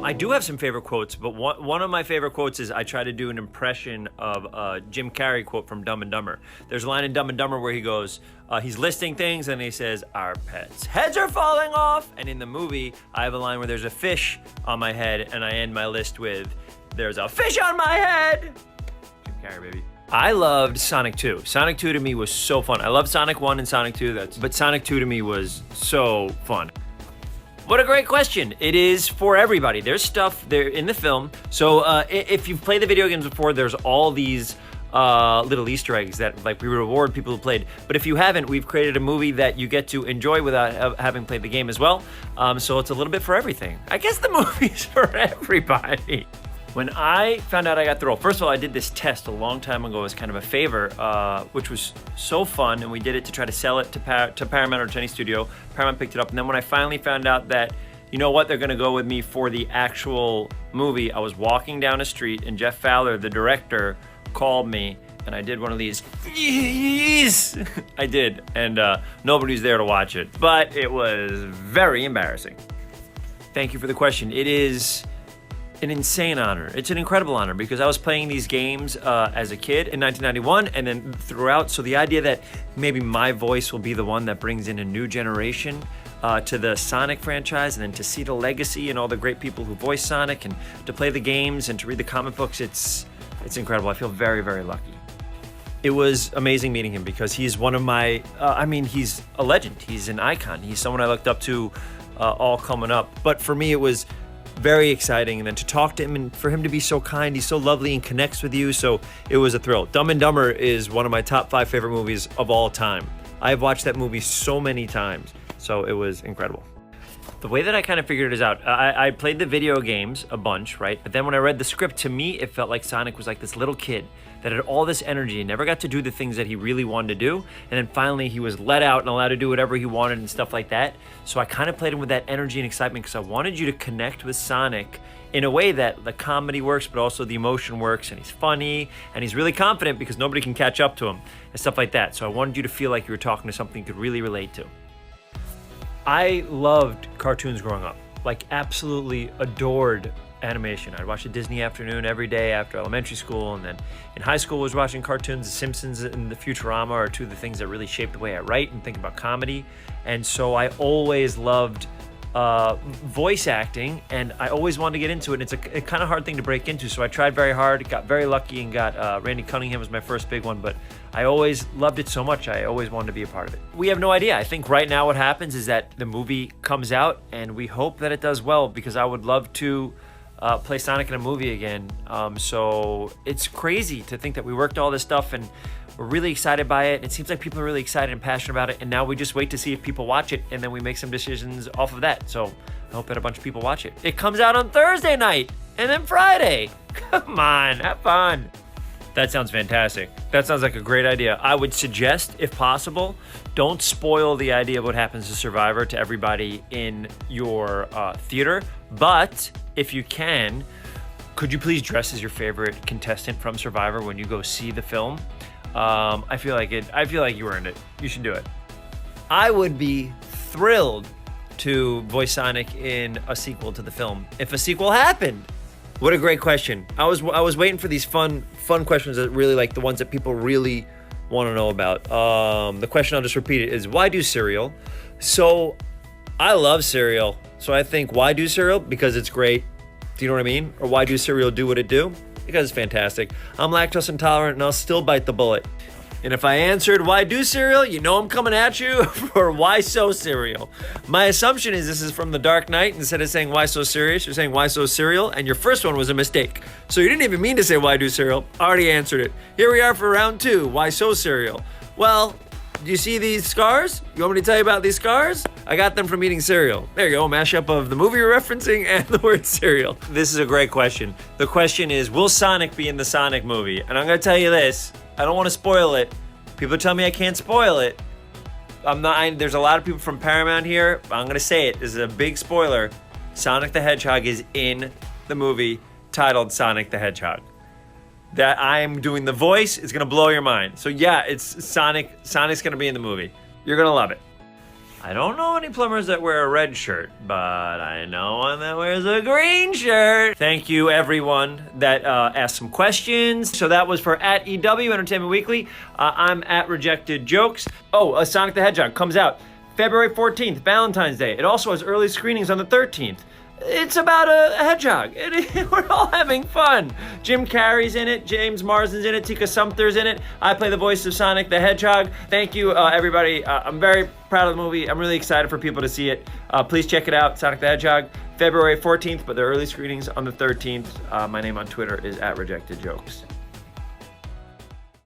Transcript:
I do have some favorite quotes, but one of my favorite quotes is I try to do an impression of a Jim Carrey quote from Dumb and Dumber. There's a line in Dumb and Dumber where he goes, he's listing things and he says, "Our pets' heads are falling off." And in the movie, I have a line where there's a fish on my head and I end my list with, "There's a fish on my head." Jim Carrey, baby. I loved Sonic 2. Sonic 2 to me was so fun. I love Sonic 1 and Sonic 2, but Sonic 2 to me was so fun. What a great question. It is for everybody. There's stuff there in the film. So if you've played the video games before, there's all these little Easter eggs that like we reward people who played. But if you haven't, we've created a movie that you get to enjoy without having played the game as well. So it's a little bit for everything. I guess the movie's for everybody. When I found out I got the role, first of all, I did this test a long time ago as kind of a favor, which was so fun, and we did it to try to sell it to Paramount or to any studio. Paramount picked it up, and then when I finally found out that, you know what, they're gonna go with me for the actual movie, I was walking down a street, and Jeff Fowler, the director, called me, and I did one of these, yes! I did, and nobody's there to watch it, but it was very embarrassing. Thank you for the question. It is an insane honor. It's an incredible honor because I was playing these games as a kid in 1991 and then throughout. So the idea that maybe my voice will be the one that brings in a new generation to the Sonic franchise, and then to see the legacy and all the great people who voice Sonic and to play the games and to read the comic books, it's incredible. I feel very, very lucky. It was amazing meeting him because he's one of my, he's a legend. He's an icon. He's someone I looked up to all coming up. But for me, it was very exciting, and then to talk to him and for him to be so kind, he's so lovely and connects with you, so it was a thrill. Dumb and Dumber is one of my top 5 favorite movies of all time. I've watched that movie so many times, so it was incredible. The way that I kind of figured it out, I played the video games a bunch, right? But then when I read the script, to me, it felt like Sonic was like this little kid that had all this energy and never got to do the things that he really wanted to do. And then finally he was let out and allowed to do whatever he wanted and stuff like that. So I kind of played him with that energy and excitement because I wanted you to connect with Sonic in a way that the comedy works, but also the emotion works, and he's funny and he's really confident because nobody can catch up to him and stuff like that. So I wanted you to feel like you were talking to something you could really relate to. I loved cartoons growing up, like absolutely adored animation. I'd watch a Disney afternoon every day after elementary school, and then in high school was watching cartoons. The Simpsons and the Futurama are two of the things that really shaped the way I write and think about comedy. And so I always loved voice acting, and I always wanted to get into it. And it's a kind of hard thing to break into, so I tried very hard, got very lucky, and got Randy Cunningham was my first big one, but I always loved it so much, I always wanted to be a part of it. We have no idea. I think right now what happens is that the movie comes out, and we hope that it does well, because I would love to play Sonic in a movie again. So it's crazy to think that we worked all this stuff, and we're really excited by it. It seems like people are really excited and passionate about it, and now we just wait to see if people watch it, and then we make some decisions off of that. So I hope that a bunch of people watch it. It comes out on Thursday night, and then Friday. Come on, have fun. That sounds fantastic. That sounds like a great idea. I would suggest, if possible, don't spoil the idea of what happens to Survivor to everybody in your theater. But if you can, could you please dress as your favorite contestant from Survivor when you go see the film? I feel like you earned it. You should do it. I would be thrilled to voice Sonic in a sequel to the film if a sequel happened. What a great question. I was waiting for these fun questions that really, like, the ones that people really want to know about. The question, I'll just repeat it, is why do cereal? So I love cereal. So I think, why do cereal? Because it's great. Do you know what I mean? Or why do cereal do what it do? Because it's fantastic. I'm lactose intolerant and I'll still bite the bullet. And if I answered why do cereal, you know I'm coming at you for why so cereal. My assumption is this is from The Dark Knight. Instead of saying why so serious, you're saying why so cereal, and your first one was a mistake. So you didn't even mean to say why do cereal. Already answered it. Here we are for round 2, why so cereal? Well, do you see these scars? You want me to tell you about these scars? I got them from eating cereal. There you go, mashup of the movie you're referencing and the word cereal. This is a great question. The question is, will Sonic be in the Sonic movie? And I'm gonna tell you this, I don't wanna spoil it. People tell me I can't spoil it. There's a lot of people from Paramount here, but I'm gonna say it. This is a big spoiler. Sonic the Hedgehog is in the movie titled Sonic the Hedgehog. That I'm doing the voice is gonna blow your mind. So yeah, it's Sonic. Sonic's gonna be in the movie. You're gonna love it. I don't know any plumbers that wear a red shirt, but I know one that wears a green shirt. Thank you, everyone that asked some questions. So that was for at EW Entertainment Weekly. I'm at Rejected Jokes. Oh, Sonic the Hedgehog comes out February 14th, Valentine's Day. It also has early screenings on the 13th. It's about a hedgehog. We're all having fun. Jim Carrey's in it. James Marsden's in it. Tika Sumpter's in it. I play the voice of Sonic the Hedgehog. Thank you, everybody. I'm very proud of the movie. I'm really excited for people to see it. Please check it out, Sonic the Hedgehog, February 14th, but the early screenings on the 13th. My name on Twitter is at Rejected Jokes.